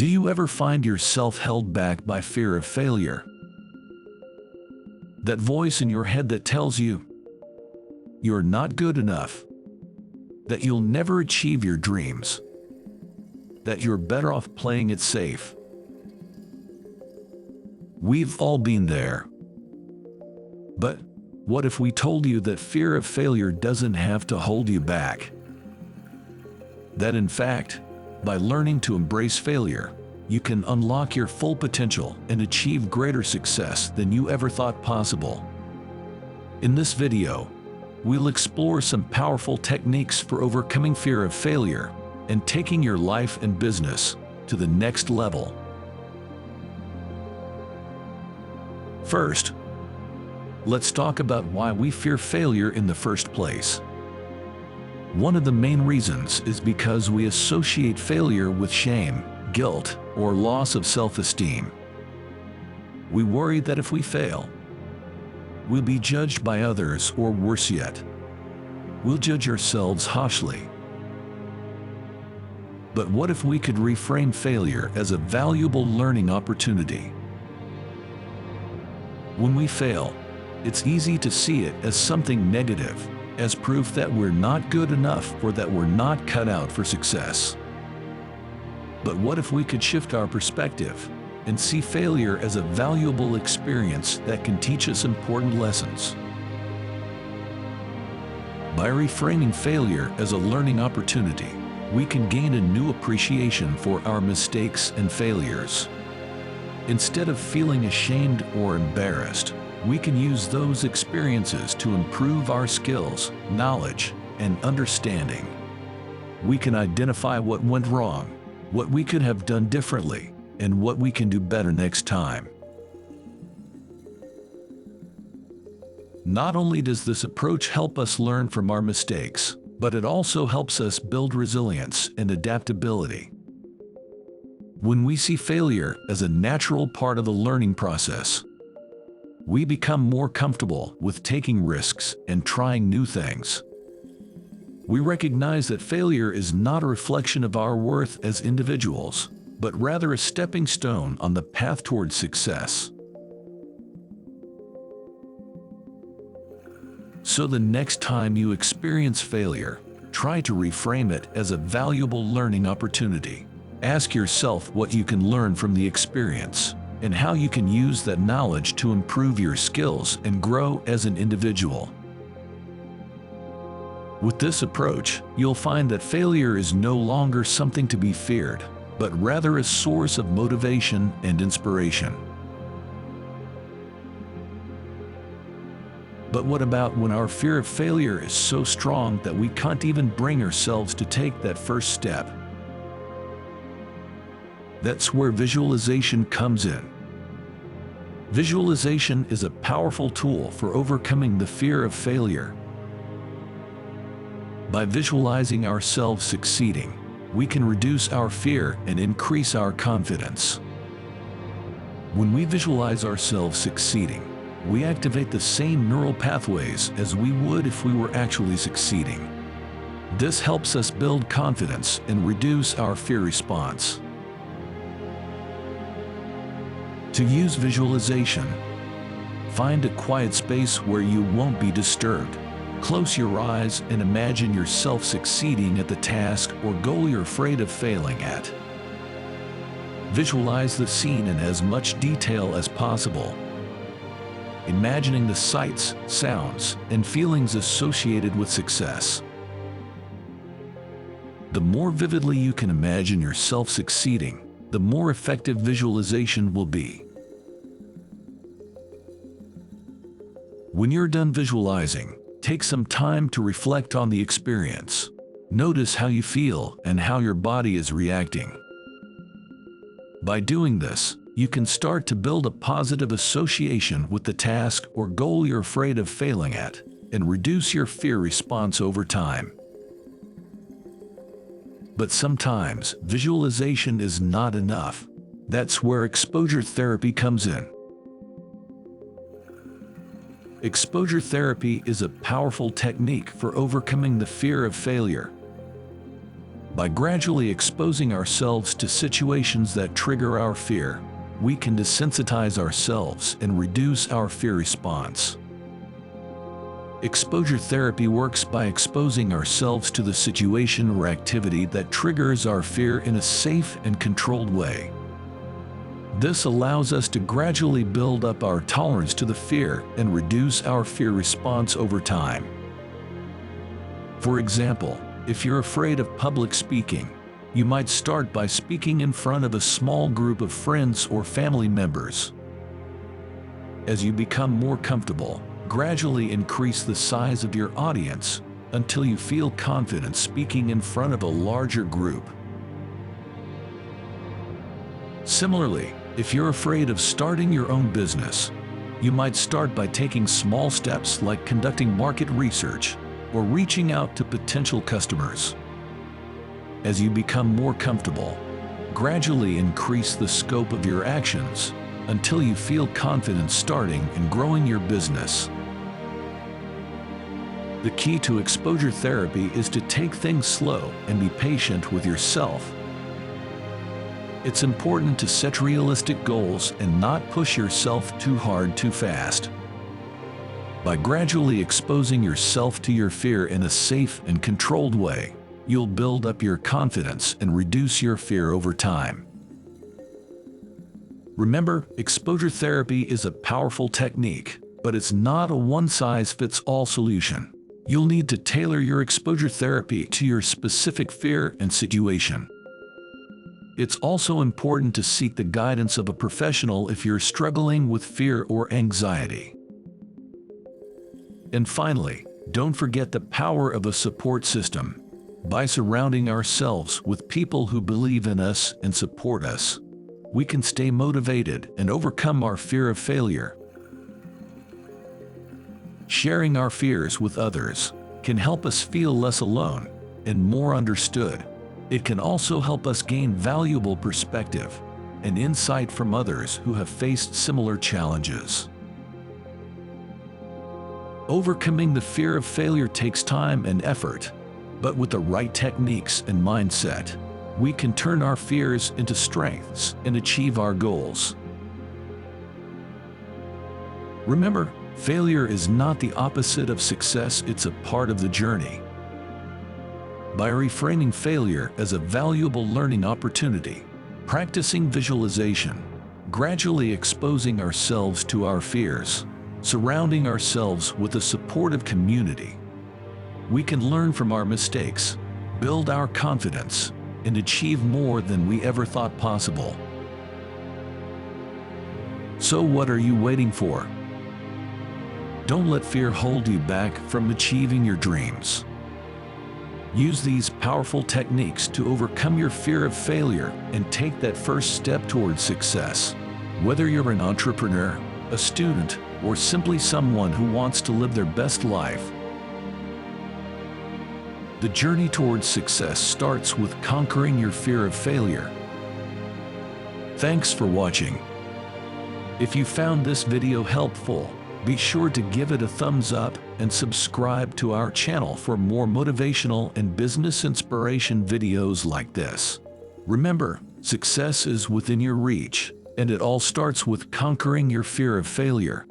Do you ever find yourself held back by fear of failure? That voice in your head that tells you you're not good enough, that you'll never achieve your dreams, that you're better off playing it safe. We've all been there. But what if we told you that fear of failure doesn't have to hold you back? That in fact, by learning to embrace failure, you can unlock your full potential and achieve greater success than you ever thought possible. In this video, we'll explore some powerful techniques for overcoming fear of failure and taking your life and business to the next level. First, let's talk about why we fear failure in the first place. One of the main reasons is because we associate failure with shame, guilt, or loss of self-esteem. We worry that if we fail, we'll be judged by others, or worse yet, we'll judge ourselves harshly. But what if we could reframe failure as a valuable learning opportunity? When we fail, it's easy to see it as something negative, as proof that we're not good enough or that we're not cut out for success. But what if we could shift our perspective and see failure as a valuable experience that can teach us important lessons? By reframing failure as a learning opportunity, we can gain a new appreciation for our mistakes and failures. Instead of feeling ashamed or embarrassed, we can use those experiences to improve our skills, knowledge, and understanding. We can identify what went wrong, what we could have done differently, and what we can do better next time. Not only does this approach help us learn from our mistakes, but it also helps us build resilience and adaptability. When we see failure as a natural part of the learning process, we become more comfortable with taking risks and trying new things. We recognize that failure is not a reflection of our worth as individuals, but rather a stepping stone on the path towards success. So the next time you experience failure, try to reframe it as a valuable learning opportunity. Ask yourself what you can learn from the experience, and how you can use that knowledge to improve your skills and grow as an individual. With this approach, you'll find that failure is no longer something to be feared, but rather a source of motivation and inspiration. But what about when our fear of failure is so strong that we can't even bring ourselves to take that first step? That's where visualization comes in. Visualization is a powerful tool for overcoming the fear of failure. By visualizing ourselves succeeding, we can reduce our fear and increase our confidence. When we visualize ourselves succeeding, we activate the same neural pathways as we would if we were actually succeeding. This helps us build confidence and reduce our fear response. To use visualization, find a quiet space where you won't be disturbed. Close your eyes and imagine yourself succeeding at the task or goal you're afraid of failing at. Visualize the scene in as much detail as possible, imagining the sights, sounds, and feelings associated with success. The more vividly you can imagine yourself succeeding, the more effective visualization will be. When you're done visualizing, take some time to reflect on the experience. Notice how you feel and how your body is reacting. By doing this, you can start to build a positive association with the task or goal you're afraid of failing at, and reduce your fear response over time. But sometimes, visualization is not enough. That's where exposure therapy comes in. Exposure therapy is a powerful technique for overcoming the fear of failure. By gradually exposing ourselves to situations that trigger our fear, we can desensitize ourselves and reduce our fear response. Exposure therapy works by exposing ourselves to the situation or activity that triggers our fear in a safe and controlled way. This allows us to gradually build up our tolerance to the fear and reduce our fear response over time. For example, if you're afraid of public speaking, you might start by speaking in front of a small group of friends or family members. As you become more comfortable, gradually increase the size of your audience until you feel confident speaking in front of a larger group. Similarly, if you're afraid of starting your own business, you might start by taking small steps like conducting market research or reaching out to potential customers. As you become more comfortable, gradually increase the scope of your actions until you feel confident starting and growing your business. The key to exposure therapy is to take things slow and be patient with yourself. It's important to set realistic goals and not push yourself too hard too fast. By gradually exposing yourself to your fear in a safe and controlled way, you'll build up your confidence and reduce your fear over time. Remember, exposure therapy is a powerful technique, but it's not a one-size-fits-all solution. You'll need to tailor your exposure therapy to your specific fear and situation. It's also important to seek the guidance of a professional if you're struggling with fear or anxiety. And finally, don't forget the power of a support system. By surrounding ourselves with people who believe in us and support us, we can stay motivated and overcome our fear of failure. Sharing our fears with others can help us feel less alone and more understood. It can also help us gain valuable perspective and insight from others who have faced similar challenges. Overcoming the fear of failure takes time and effort, but with the right techniques and mindset, we can turn our fears into strengths and achieve our goals. Remember, failure is not the opposite of success, it's a part of the journey. By reframing failure as a valuable learning opportunity, practicing visualization, gradually exposing ourselves to our fears, surrounding ourselves with a supportive community, we can learn from our mistakes, build our confidence, and achieve more than we ever thought possible. So what are you waiting for? Don't let fear hold you back from achieving your dreams. Use these powerful techniques to overcome your fear of failure and take that first step towards success. Whether you're an entrepreneur, a student, or simply someone who wants to live their best life, the journey towards success starts with conquering your fear of failure. Thanks for watching. If you found this video helpful, be sure to give it a thumbs up and subscribe to our channel for more motivational and business inspiration videos like this. Remember, success is within your reach, and it all starts with conquering your fear of failure.